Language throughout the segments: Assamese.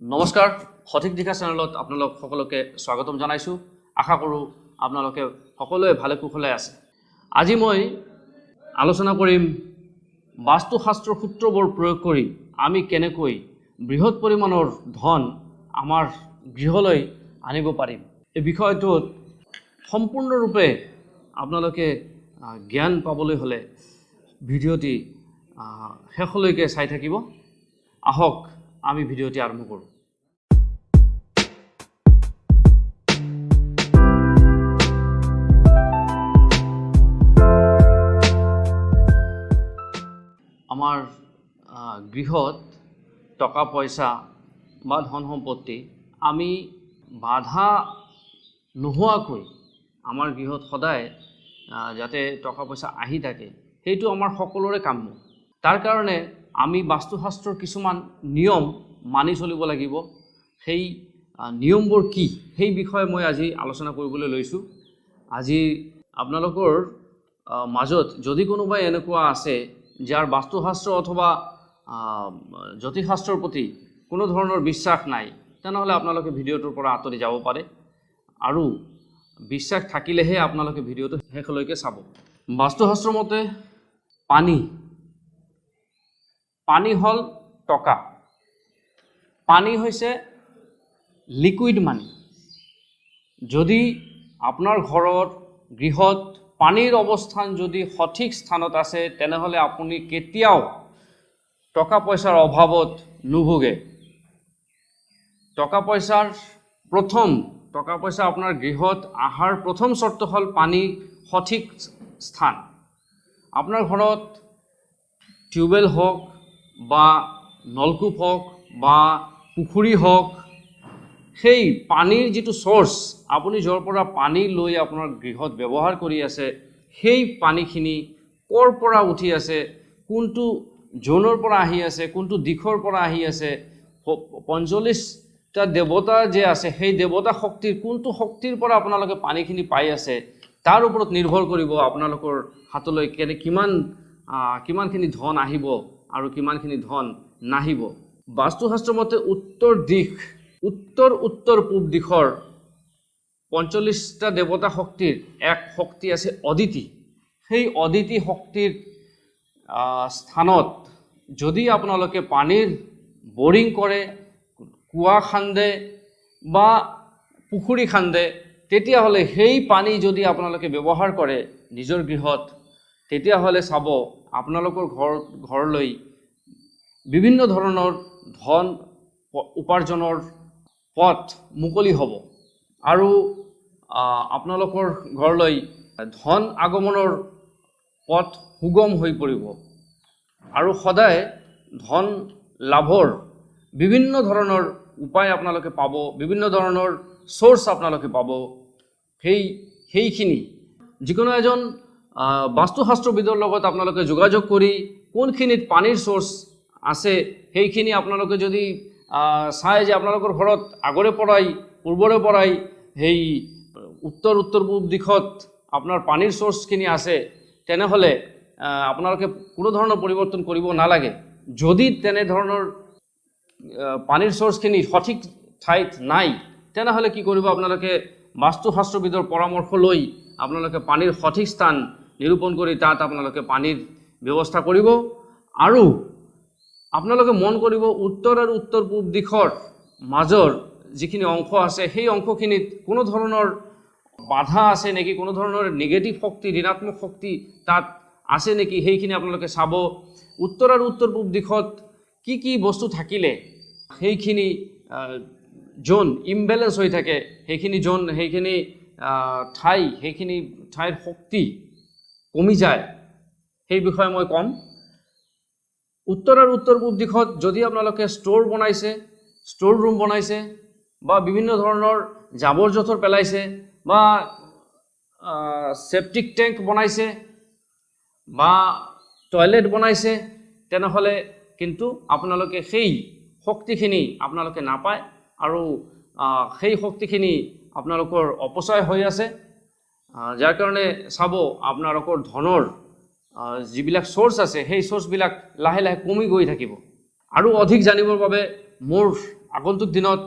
নমস্কাৰ সঠিক দিশা চেনেলত আপোনালোক সকলোকে স্বাগতম জনাইছো। আশা কৰোঁ আপোনালোকে সকলোৱে ভালে কুশলে আছে। আজি মই আলোচনা কৰিম বাস্তুশাস্ত্ৰৰ সূত্ৰবোৰ প্ৰয়োগ কৰি আমি কেনেকৈ বৃহৎ পৰিমাণৰ ধন আমাৰ গৃহলৈ আনিব পাৰিম। এই বিষয়টোত সম্পূৰ্ণৰূপে আপোনালোকে জ্ঞান পাবলৈ হ'লে ভিডিঅ'টি শেষলৈকে চাই থাকিব। আহক আমি ভিডিঅ'টি আৰম্ভ কৰোঁ। আমাৰ গৃহত টকা পইচা বা ধন সম্পত্তি আমি বাধা নোহোৱাকৈ আমাৰ গৃহত সদায় যাতে টকা পইচা আহি থাকে, সেইটো আমাৰ সকলোৰে কাম্য। তাৰ কাৰণে আমি বাস্তুশাস্ত্ৰৰ কিছুমান নিয়ম মানি চলিব লাগিব। সেই নিয়মবোৰ কি সেই বিষয়ে মই আজি আলোচনা কৰিবলৈ লৈছোঁ। আজি আপোনালোকৰ মাজত যদি কোনোবাই এনেকুৱা আছে যাৰ বাস্তুশাস্ত্ৰ অথবা জ্যোতিষশাস্ত্ৰৰ প্ৰতি কোনো ধৰণৰ বিশ্বাস নাই, তেনেহ'লে আপোনালোকে ভিডিঅ'টোৰ পৰা আঁতৰি যাব পাৰে আৰু বিশ্বাস থাকিলেহে আপোনালোকে ভিডিঅ'টো শেষলৈকে চাব। বাস্তুশাস্ত্ৰৰ মতে পানী হ'ল টকা। পানী হৈছে লিকুইড মানি। যদি আপোনাৰ ঘৰত গৃহত পানীৰ অৱস্থান যদি সঠিক স্থানত আছে, তেনেহ'লে আপুনি কেতিয়াও টকা পইচাৰ অভাৱত নুভোগে। টকা পইচা আপোনাৰ গৃহত অহাৰ প্ৰথম চৰ্ত হ'ল পানী সঠিক স্থান। আপোনাৰ ঘৰত টিউবৱেল হওক বা নলকূপ হওক বা পুখুৰী হওক, সেই পানীৰ যিটো চ'ৰ্চ, আপুনি য'ৰ পৰা পানী লৈ আপোনাৰ গৃহত ব্যৱহাৰ কৰি আছে, সেই পানীখিনি ক'ৰ পৰা উঠি আছে, কোনটো জোনৰ পৰা আহি আছে, কোনটো দিশৰ পৰা আহি আছে, ৪৫টা দেৱতা যে আছে, সেই দেৱতা শক্তিৰ কোনটো শক্তিৰ পৰা আপোনালোকে পানীখিনি পাই আছে, তাৰ ওপৰত নিৰ্ভৰ কৰিব আপোনালোকৰ হাতলৈ কিমানখিনি ধন আহিব আৰু কিমানখিনি ধন নাহিব। বাস্তুশাস্ত্ৰৰ মতে উত্তৰ পূব দিশৰ ৪৫টা দেৱতা শক্তিৰ এক শক্তি আছে অদিতি। সেই অদিতি শক্তিৰ স্থানত যদি আপোনালোকে পানীৰ বৰিং কৰে, কুঁৱা খান্দে বা পুখুৰী খান্দে, তেতিয়াহ'লে সেই পানী যদি আপোনালোকে ব্যৱহাৰ কৰে নিজৰ গৃহত, তেতিয়াহ'লে চাব আপোনালোকৰ ঘৰলৈ বিভিন্ন ধৰণৰ ধন উপাৰ্জনৰ পথ মুকলি হ'ব আৰু আপোনালোকৰ ঘৰলৈ ধন আগমনৰ পথ সুগম হৈ পৰিব আৰু সদায় ধন লাভৰ বিভিন্ন ধৰণৰ উপায় আপোনালোকে পাব, বিভিন্ন ধৰণৰ চ'ৰ্চ আপোনালোকে পাব। সেইখিনি যিকোনো এজন বাস্তুশাস্ত্ৰবিদৰ লগত আপোনালোকে যোগাযোগ কৰি কোনখিনিত পানীৰ চ'ৰ্চ আছে সেইখিনি আপোনালোকে যদি চাই যে আপোনালোকৰ ঘৰত পূৰ্বৰে পৰাই সেই উত্তৰ পূব দিশত আপোনাৰ পানীৰ চ'ৰ্চখিনি আছে, তেনেহ'লে আপোনালোকে কোনো ধৰণৰ পৰিৱৰ্তন কৰিব নালাগে। যদি তেনেধৰণৰ পানীৰ চ'ৰ্চখিনি সঠিক ঠাইত নাই, তেনেহ'লে কি কৰিব, আপোনালোকে বাস্তুশাস্ত্ৰবিদৰ পৰামৰ্শ লৈ আপোনালোকে পানীৰ সঠিক স্থান নিৰূপণ কৰি তাত আপোনালোকে পানীৰ ব্যৱস্থা কৰিব। আৰু আপোনালোকে মন কৰিব, উত্তৰ আৰু উত্তৰ পূব দিশৰ মাজৰ যিখিনি অংশ আছে, সেই অংশখিনিত কোনো ধৰণৰ বাধা আছে নেকি, কোনো ধৰণৰ নিগেটিভ শক্তি, ঋণাত্মক শক্তি তাত আছে নেকি, সেইখিনি আপোনালোকে চাব। উত্তৰ আৰু উত্তৰ পূব দিশত কি বস্তু থাকিলে সেইখিনি জোন ইমবেলেঞ্চ হৈ থাকে, সেইখিনি ঠাইৰ শক্তি কমি যায়, সেই বিষয়ে মই ক'ম। উত্তৰ আৰু উত্তৰ পূব দিশত যদি আপোনালোকে ষ্ট'ৰ ৰুম বনাইছে বা বিভিন্ন ধৰণৰ জাবৰ জোঁথৰ পেলাইছে বা ছেপ্টিক টেংক বনাইছে বা টয়লেট বনাইছে, তেনেহ'লে কিন্তু আপোনালোকে সেই শক্তিখিনি আপোনালোকে নাপায় আৰু সেই শক্তিখিনি আপোনালোকৰ অপচয় হৈ আছে। যাৰ কাৰণে চাব আপোনালোকৰ ধনৰ যিবিলাক চ'ৰ্চ আছে, সেই চ'ৰ্চবিলাক লাহে লাহে কমি গৈ থাকিব। আৰু অধিক জানিবৰ বাবে মোৰ আগন্তুক দিনত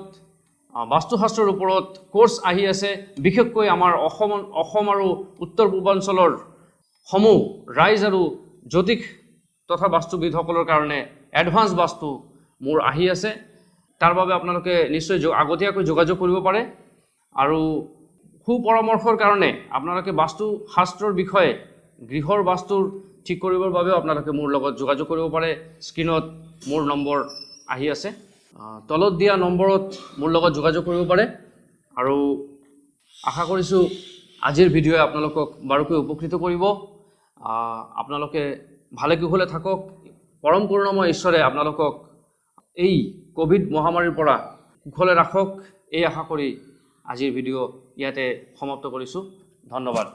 বাস্তুশাস্ত্ৰৰ ওপৰত কোৰ্চ আহি আছে, বিশেষকৈ আমাৰ অসম আৰু উত্তৰ পূৰ্বাঞ্চলৰ সমূহ ৰাইজ আৰু জ্যোতিষ তথা বাস্তুবিদসকলৰ কাৰণে এডভান্স বাস্তু মোৰ আহি আছে। তাৰ বাবে আপোনালোকে নিশ্চয় আগতীয়াকৈ যোগাযোগ কৰিব পাৰে। আৰু সুপৰামৰ্শৰ কাৰণে আপোনালোকে বাস্তুশাস্ত্ৰৰ বিষয়ে গৃহৰ বাস্তুৰ ঠিক কৰিবৰ বাবেও আপোনালোকে মোৰ লগত যোগাযোগ কৰিব পাৰে। স্ক্ৰীনত মোৰ নম্বৰ আহি আছে, তলত দিয়া নম্বৰত মোৰ লগত যোগাযোগ কৰিব পাৰে। আৰু আশা কৰিছোঁ আজিৰ ভিডিঅ'ই আপোনালোকক বাৰুকৈ উপকৃত কৰিব। আপোনালোকে ভালে কুশলে থাকক। পৰম কৰুণাময় ঈশ্বৰে আপোনালোকক এই কোভিড মহামাৰীৰ পৰা কুশলে ৰাখক, এই আশা কৰি আজিৰ ভিডিঅ' ইয়াতে সমাপ্ত কৰিছোঁ। ধন্যবাদ।